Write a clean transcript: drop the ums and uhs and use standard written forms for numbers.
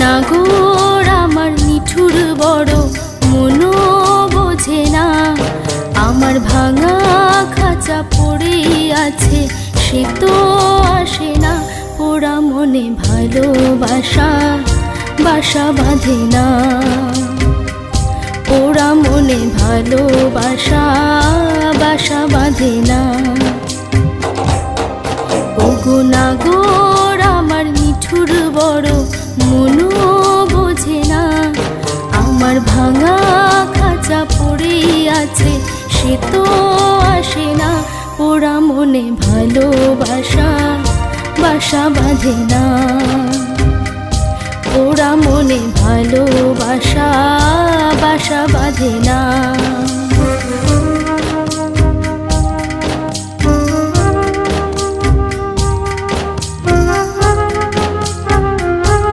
নাগর আমার নিঠুর বড়, মনও বোঝে না। আমার ভাঙা খাঁচা পড়ে আছে, সে তো আসে না। পোড়া মনে ভালোবাসা বাসা বাঁধে না। পোড়া মনে ভালোবাসা বাসা বাঁধে না। ওগো নাগর আমার নিঠুর বড়, মনও বোঝে না। আমার ভাঙা খাঁচা পড়ে আছে, সে তো আসে না। পোড়া মনে ভালোবাসা বাসা বাঁধে না। পোড়া মনে ভালোবাসা বাসা বাঁধে না।